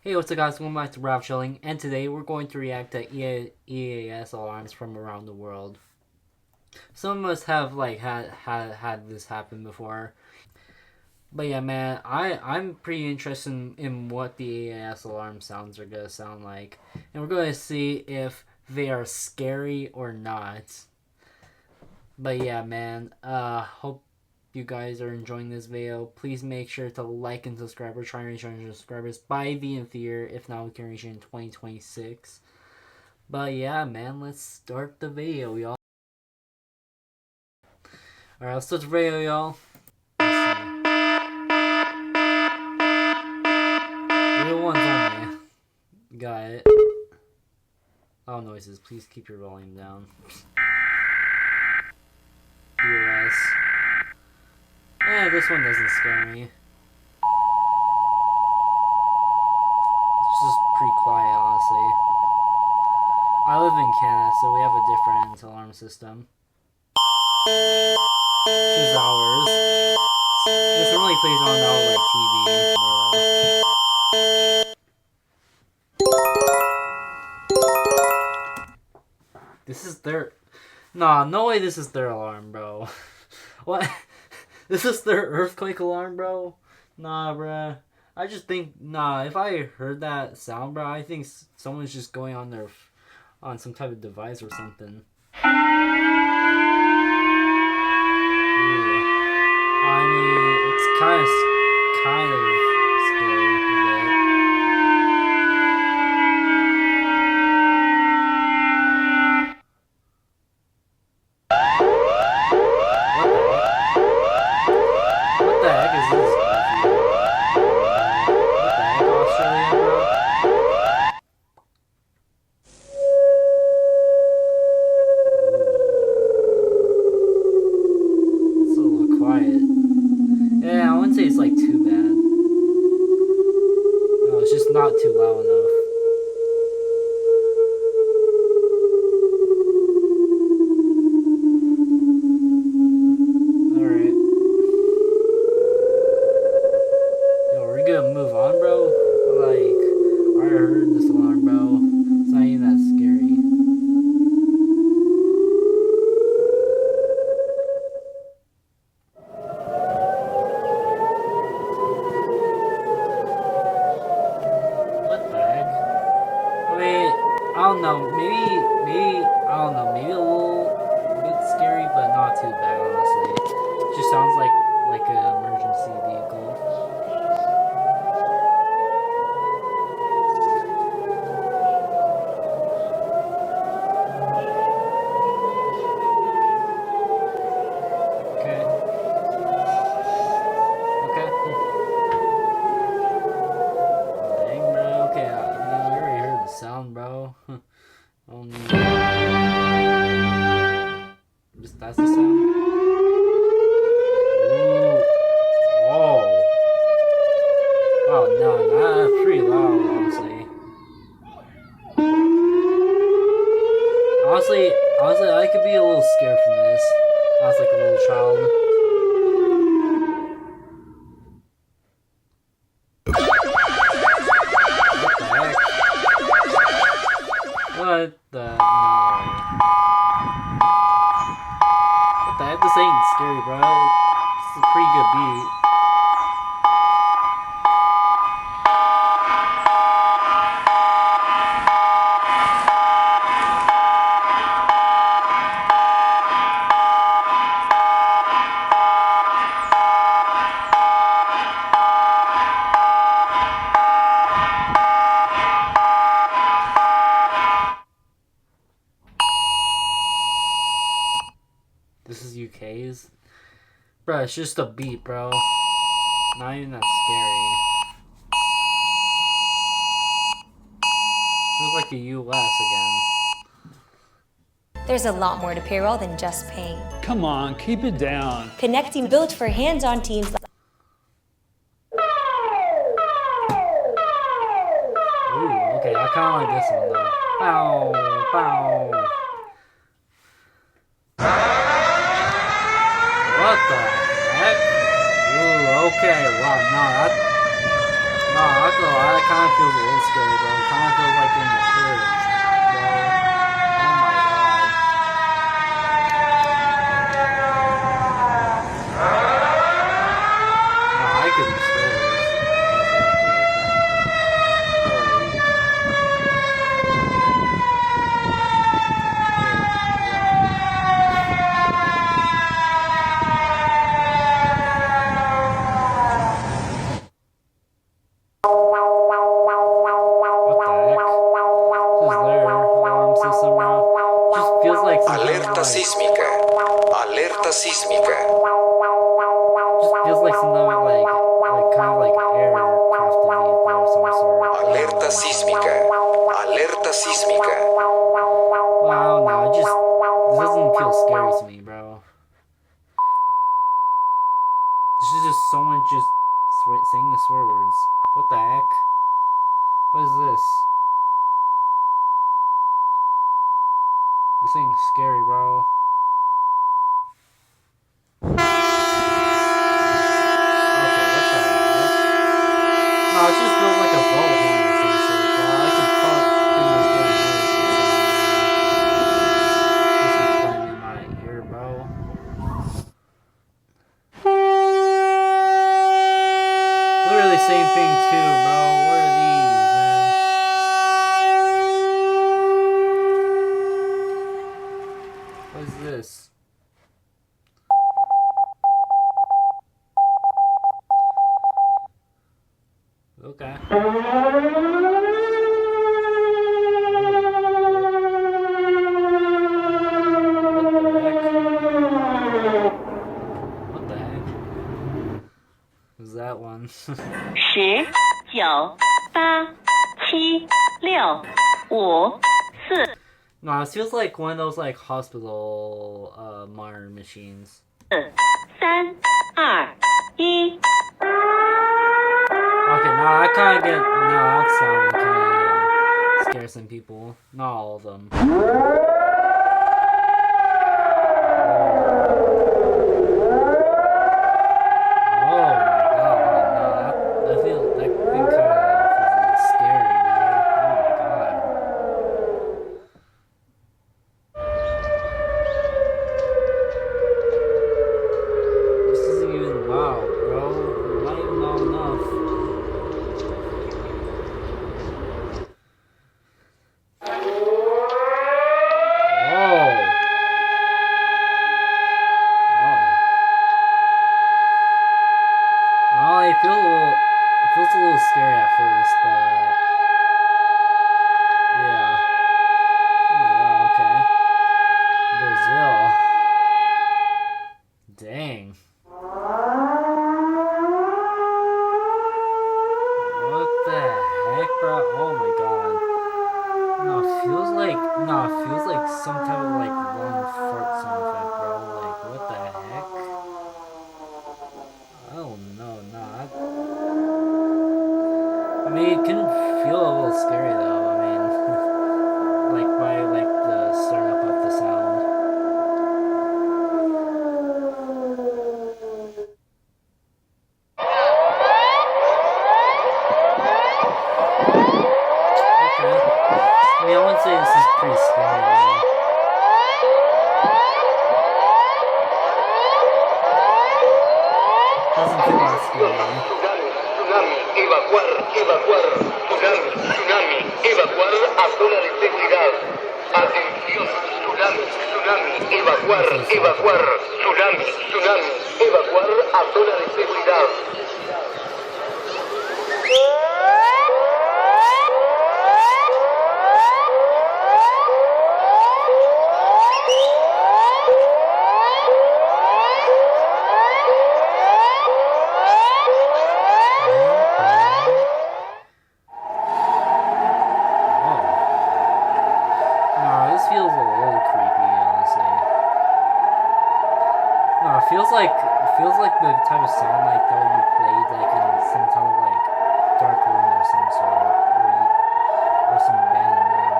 Hey, what's up guys, welcome back to Ralph Chilling, and today we're going to react to EAS alarms from around the world. Some of us have had this happen before. But yeah man, I'm pretty interested in what the EAS alarm sounds are gonna sound like. And we're gonna see if they are scary or not. But yeah man, hope you guys are enjoying this video. Please make sure to like and subscribe. We're trying to reach 100 subscribers by the end of the year. If not, we can reach it in 2026. But yeah, man, let's start the video, y'all. Alright, let's start the video, y'all. Real ones only. Got it. Oh, noises. Please keep your volume down. EAS. This one doesn't scare me. It's just pretty quiet, honestly. I live in Canada, so we have a different alarm system. This is ours. This normally plays on our like TV. This is their... Nah, no way this is their alarm, bro. What? This is their earthquake alarm, bro? Nah, bruh. I just think, nah, if I heard that sound, bro, I think someone's just going on their... on some type of device or something. Ooh. I mean, it's kind of scary a bit. What the heck is this? What the heck, Australia, bro? It's a little quiet. Yeah, I wouldn't say it's like too bad. No, it's just not too loud enough. Alright. Yo, we're gonna move on, bro? Like, I already heard this alarm, bro. It's not even that scary. What the heck? I mean, I don't know. Maybe, I don't know. Maybe a little bit scary, but not too bad, honestly. It just sounds like an emergency vehicle. Okay. Okay. Dang, bro. Okay, I mean, we already heard the sound, bro. Just that's the sound. Ooh. Oh. Oh no, that's pretty loud, honestly. Honestly, I could be a little scared from this. I was like a little child. What the heck? What the? No. What the heck? This ain't scary, bro. This is a pretty good beat. This is UK's. Bro, it's just a beat, bro. Not even that scary. Feels like the US again. There's a lot more to payroll than just paying. Come on, keep it down. Connecting built for hands-on teams. Ooh, okay, I kinda like this one though. Bow, bow. What the heck? Ooh, okay, wow, no, that kind of feels a little Alarm system, bro. Just feels like some Alerta sísmica. Alerta sísmica. Just feels like some kind of like aircraft vehicle or some sort. Alerta sísmica. Alerta sísmica. Wow, no, this doesn't feel scary to me, bro. This is just someone just saying the swear words. What the heck? What is this? This thing's scary, bro. Okay, what the heck? No, it just feels like a boat horn or some sort, bro. I could pretty much get a noise for sound. This is playing in my ear, bro. Literally same thing too, bro. What are these, man? What is this? Okay. What the heck? What the heck? Who's that one? 10、9、8、7、6、5、4、 No, it feels like one of those like hospital modern machines. 3、2、1。Okay, now that kind of that sound kind of scares some people. Not all of them. It feels a little scary at first, but yeah. Oh my god, okay. Brazil. Dang. What the heck, bro? Oh my god. It feels like some type of like long fart sound effect, bro. Like, what the heck? Oh no, not. I mean, it can feel a little scary though. I mean, like by like the startup of the sound. Okay. I mean, I wouldn't say this is pretty scary though. Doesn't feel that scary. Tsunami, evacuar, tsunami, evacuar a zona de seguridad. Atención, tsunami, evacuar, tsunami, evacuar a zona de seguridad. Feels like the type of sound like that would be played like in some kind of like dark room or some sort, or some abandoned room.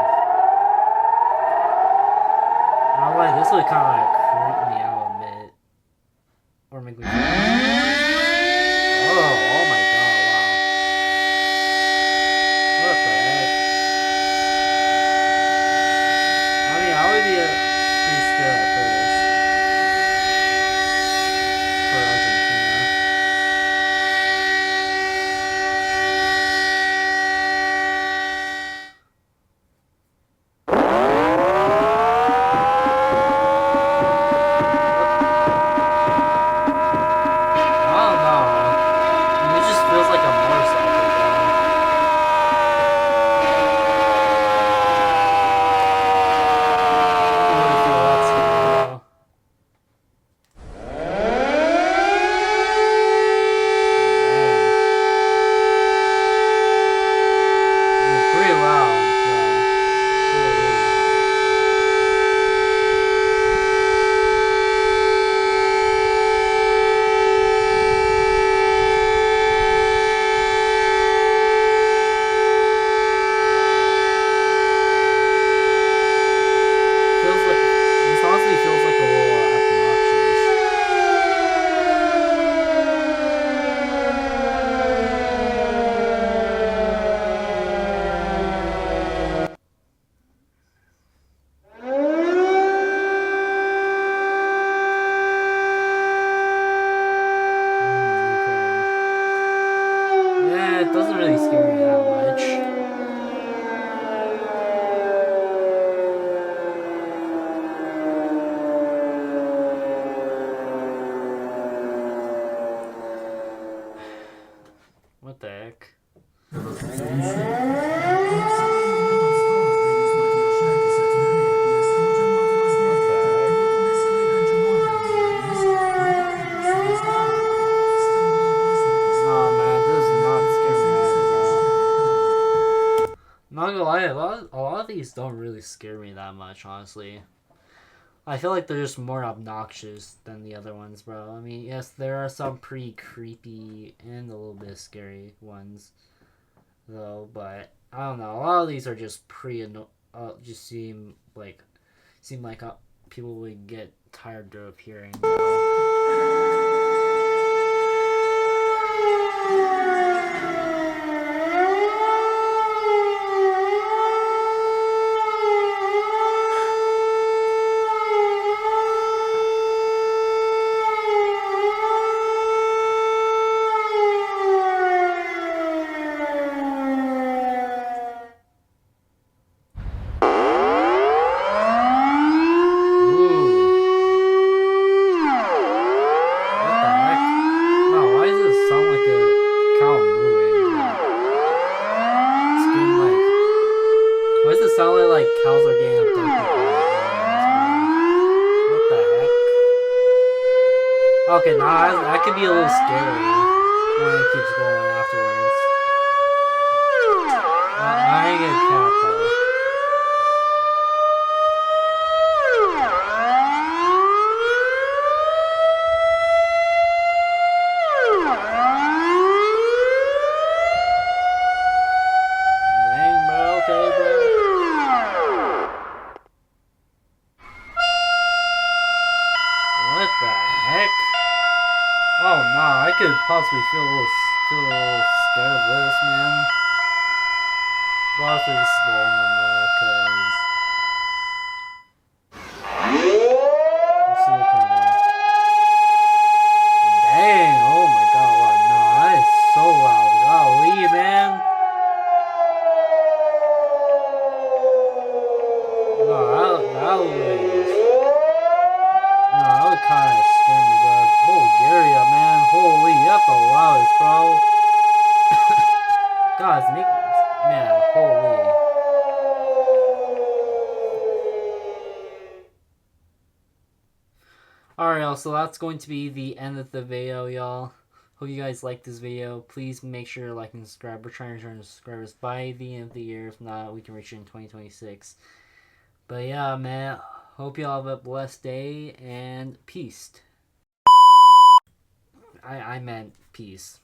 Not like this would kind of like creep me out a bit, or make me. Oh my god! Wow. What the heck? I mean, I would be pretty scared at first. Nah, man, this does not scare me either, bro. Not gonna lie, a lot of these don't really scare me that much, honestly. I feel like they're just more obnoxious than the other ones, bro. I mean, yes, there are some pretty creepy and a little bit scary ones, though. But I don't know. A lot of these are just just seem like people would get tired of hearing, bro. Cows are getting abducted by aliens, bro. What the heck? Okay, nah, that could be a little scary when it keeps going afterwards. I ain't get a cat though. Dang, bro. Okay, bro. What the heck? Oh nah, I could possibly feel a little scared of this, man. But also this is the long one though, cause let's see what kind of one. Dang! Oh my god! Wow, no, that is so loud. Golly, man. No, that would kind of scare me, bro. Bulgaria, man. Holy, that's the loudest, bro. God, man, holy. Alright, y'all, so that's going to be the end of the video, y'all. Hope you guys liked this video. Please make sure to like and subscribe. We're trying to turn subscribers by the end of the year. If not, we can reach it in 2026. But yeah, man, hope y'all have a blessed day and peace. I meant peace.